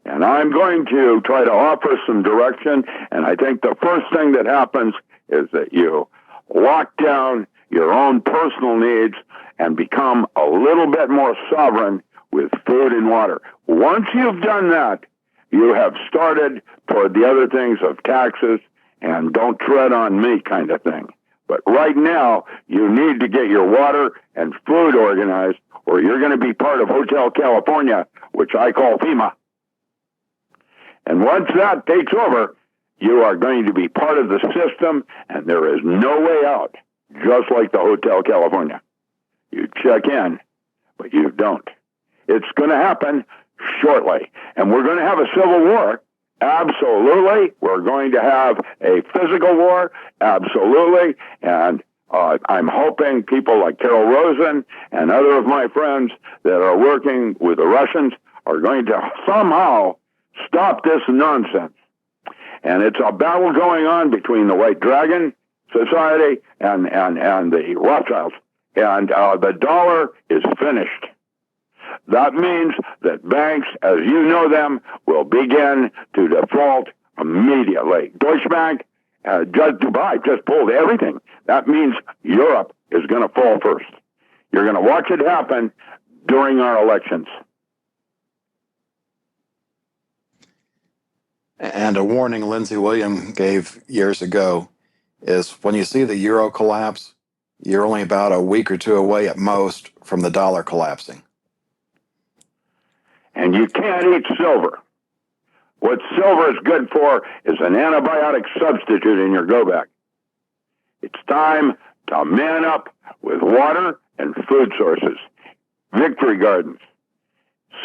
And I'm going to try to offer some direction. And I think the first thing that happens is that you lock down your own personal needs and become a little bit more sovereign with food and water. Once you've done that, you have started toward the other things of taxes and don't tread on me kind of thing. But right now, you need to get your water and food organized, or you're going to be part of Hotel California, which I call FEMA. And once that takes over, you are going to be part of the system, and there is no way out, just like the Hotel California. You check in, but you don't. It's going to happen shortly. And we're going to have a civil war. Absolutely. We're going to have a physical war. Absolutely. And I'm hoping people like Carol Rosen and other of my friends that are working with the Russians are going to somehow stop this nonsense. And it's a battle going on between the White Dragon Society and the Rothschilds. And the dollar is finished. That means that banks, as you know them, will begin to default immediately. Deutsche Bank, just Dubai, just pulled everything. That means Europe is going to fall first. You're going to watch it happen during our elections. And a warning Lindsey William gave years ago is when you see the euro collapse, you're only about a week or two away at most from the dollar collapsing. And you can't eat silver. What silver is good for is an antibiotic substitute in your go-back. It's time to man up with water and food sources, victory gardens,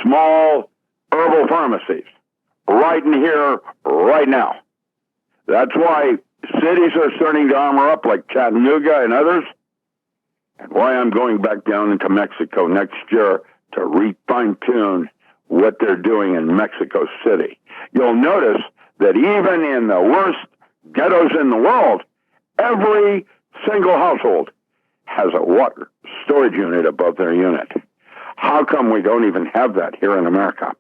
small herbal pharmacies, right in here, right now. That's why cities are starting to armor up like Chattanooga and others, and why I'm going back down into Mexico next year to re-fine-tune what they're doing in Mexico City. You'll notice that even in the worst ghettos in the world, every single household has a water storage unit above their unit. How come we don't even have that here in America?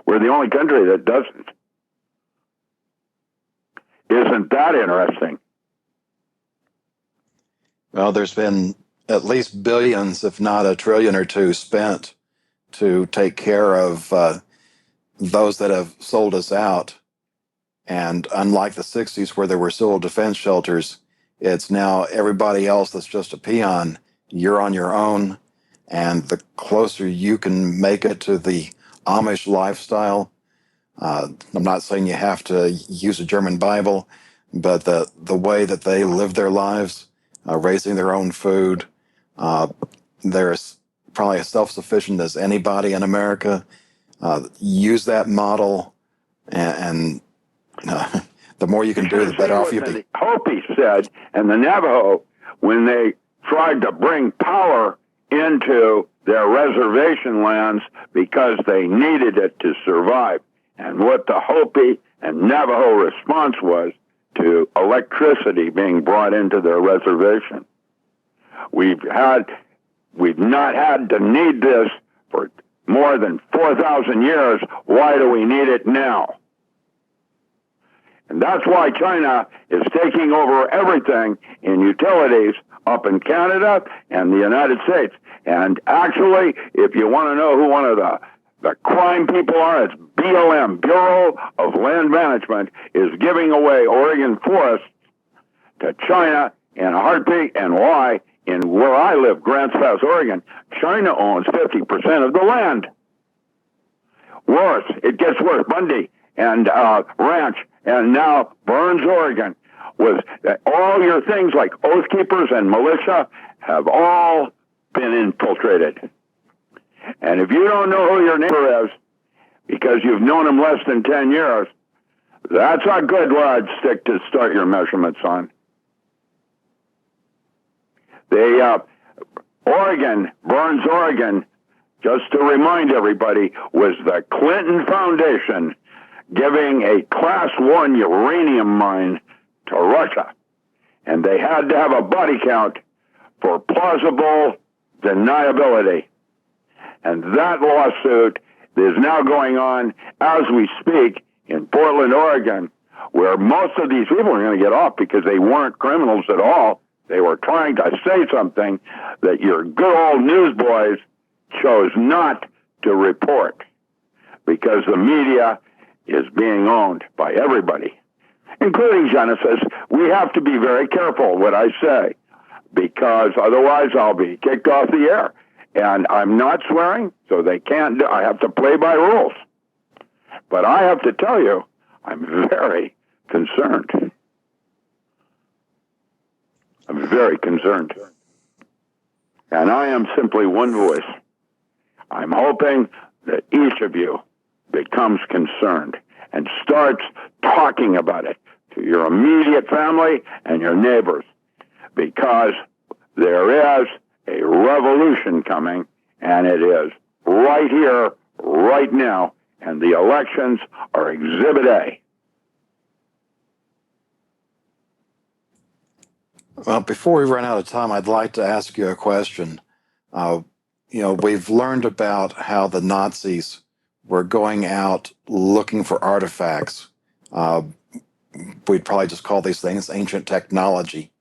We're the only country that doesn't. Isn't that interesting? Well, there's been at least billions, if not $1 trillion or two, spent to take care of those that have sold us out. And unlike the 60s where there were civil defense shelters, it's now everybody else that's just a peon. You're on your own. And the closer you can make it to the Amish lifestyle, I'm not saying you have to use a German Bible, but the way that they live their lives, raising their own food, they're probably as self-sufficient as anybody in America. Use that model, and the more you can do, the better off you'll be. The Hopi said, and the Navajo, when they tried to bring power into their reservation lands because they needed it to survive. And what the Hopi and Navajo response was to electricity being brought into their reservation. We've not had to need this for more than 4,000 years. Why do we need it now? And that's why China is taking over everything in utilities up in Canada and the United States. And actually, if you want to know who one of the the crime people are. It's BLM, Bureau of Land Management, is giving away Oregon forests to China in a heartbeat. And why? In where I live, Grants Pass, Oregon, China owns 50% of the land. Worse, it gets worse. Bundy and Ranch, and now Burns, Oregon, was all your things like Oath Keepers and militia have all been infiltrated. And if you don't know who your neighbor is, because you've known him less than 10 years, that's a good yardstick to start your measurements on. Oregon, Burns, Oregon, just to remind everybody, was the Clinton Foundation giving a Class 1 uranium mine to Russia. And they had to have a body count for plausible deniability. And that lawsuit is now going on as we speak in Portland, Oregon, where most of these people are going to get off because they weren't criminals at all. They were trying to say something that your good old newsboys chose not to report because the media is being owned by everybody, including Genesis. We have to be very careful what I say because otherwise I'll be kicked off the air. And I'm not swearing, so they can't I have to play by rules. But I have to tell you, I'm very concerned. I'm very concerned. And I am simply one voice. I'm hoping that each of you becomes concerned and starts talking about it to your immediate family and your neighbors, because there is a revolution coming, and it is right here, right now, and the elections are Exhibit A. Well, before we run out of time, I'd like to ask you a question. We've learned about how the Nazis were going out looking for artifacts. We'd probably just call these things ancient technology.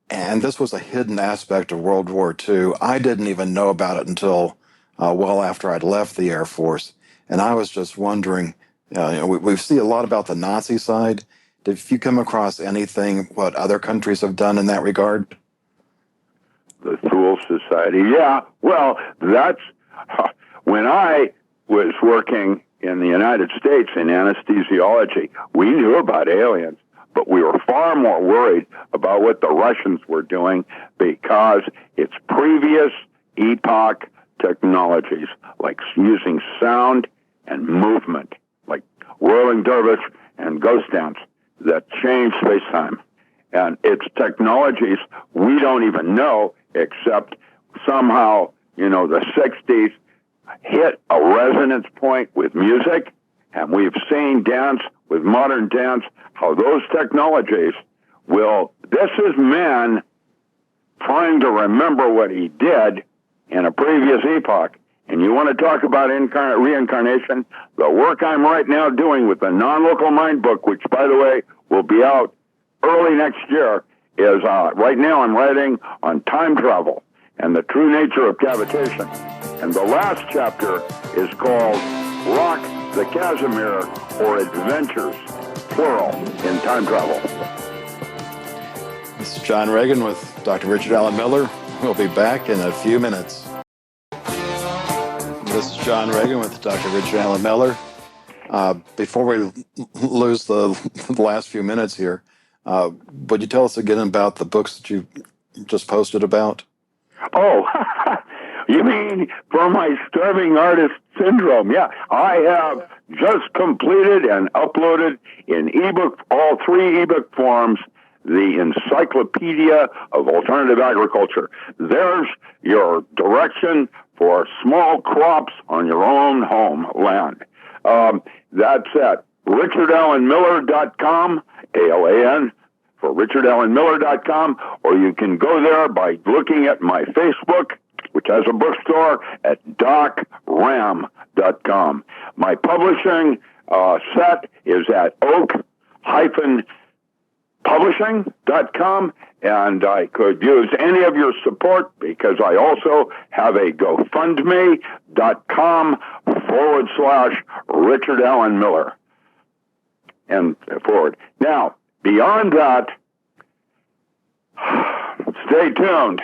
And this was a hidden aspect of World War II. I didn't even know about it until well after I'd left the Air Force. And I was just wondering, we see a lot about the Nazi side. Did you come across anything, what other countries have done in that regard? The Thule Society. Yeah, well, that's when I was working in the United States in anesthesiology, we knew about aliens, but we were far more worried about what the Russians were doing because it's previous epoch technologies, like using sound and movement, like whirling dervish and ghost dance, that change space-time. And it's technologies we don't even know, except somehow, the 60s hit a resonance point with music, and we've seen dance with modern dance, how those technologies this is man trying to remember what he did in a previous epoch. And you want to talk about reincarnation? The work I'm right now doing with the Non-Local Mind book, which, by the way, will be out early next year, is right now I'm writing on time travel and the true nature of cavitation. And the last chapter is called Rock the Casimir, or Adventures, plural, in time travel. This is John Regan with Dr. Richard Allen Miller. We'll be back in a few minutes. This is John Regan with Dr. Richard Allen Miller. Before we lose the last few minutes here, would you tell us again about the books that you just posted about? Oh, you mean for my starving artist syndrome? Yeah, I have just completed and uploaded in ebook, all 3 ebook forms, the Encyclopedia of Alternative Agriculture. There's your direction for small crops on your own homeland. That's at richardallenmiller.com, ALAN, for richardallenmiller.com, or you can go there by looking at my Facebook, which has a bookstore, at docram.com. My publishing set is at oak-publishing.com, and I could use any of your support because I also have a GoFundMe.com/Richard Allen Miller. And forward. Now, beyond that, stay tuned.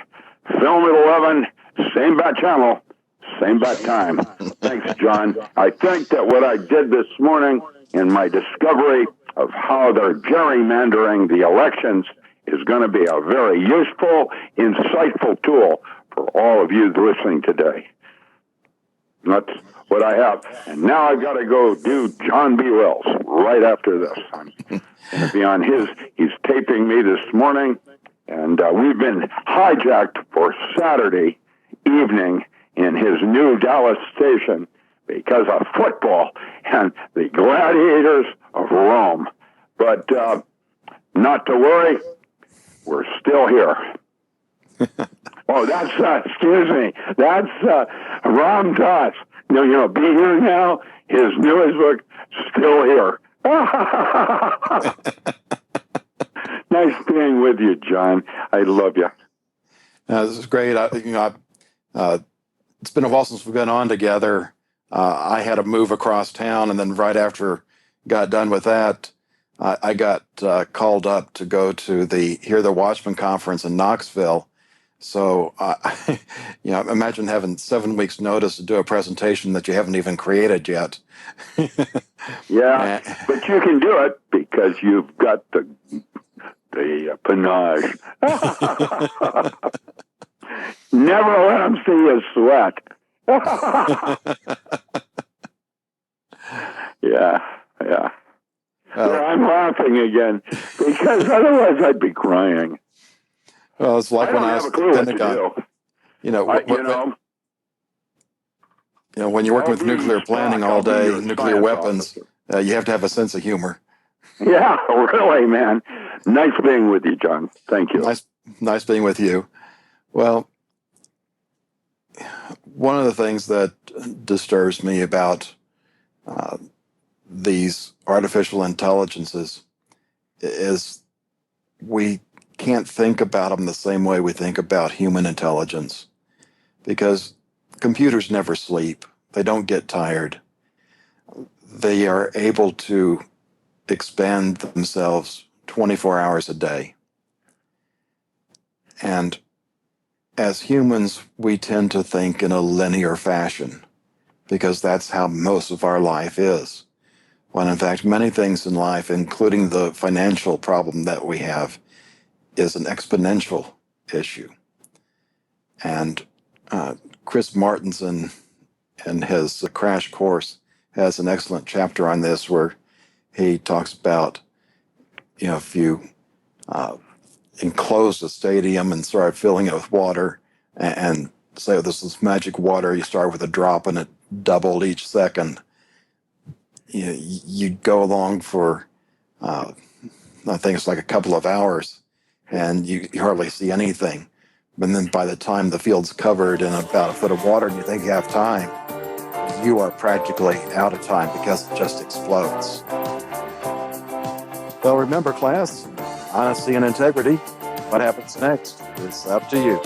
Film at 11, same bat channel, same bat time. Thanks, John. I think that what I did this morning in my discovery of how they're gerrymandering the elections is going to be a very useful, insightful tool for all of you listening today. That's what I have. And now I've got to go do John B. Wells right after this. I'm going to be on he's taping me this morning, and we've been hijacked for Saturday evening in his new Dallas station because of football and the gladiators of Rome. But not to worry, we're still here. Oh, that's, excuse me, that's Ram Dass. No, Be Here Now, his newest book, Still Here. Nice being with you, John. I love you. This is great. It's been a while since we've been on together. I had to move across town, and then right after got done with that, I got called up to go to the Hear the Watchman conference in Knoxville. So, imagine having 7 weeks' notice to do a presentation that you haven't even created yet. Yeah, but you can do it because you've got the panache. Never let them see you sweat. Yeah. I'm laughing again because otherwise I'd be crying. Well, it's like when I was at the Pentagon. When you're working with nuclear planning all day, nuclear weapons, you have to have a sense of humor. Yeah, really, man. Nice being with you, John. Thank you. Nice being with you. Well, one of the things that disturbs me about these artificial intelligences is we can't think about them the same way we think about human intelligence, because computers never sleep. They don't get tired. They are able to expand themselves 24 hours a day. And as humans, we tend to think in a linear fashion because that's how most of our life is. When in fact, many things in life, including the financial problem that we have, is an exponential issue. And Chris Martenson, in his Crash Course, has an excellent chapter on this where he talks about, if you enclose a stadium and start filling it with water and say, this is magic water, you start with a drop and it doubled each second. You go along for, I think it's like a couple of hours, and you hardly see anything. But then by the time the field's covered in about a foot of water and you think you have time, you are practically out of time because it just explodes. Well, remember, class, honesty and integrity. What happens next is up to you.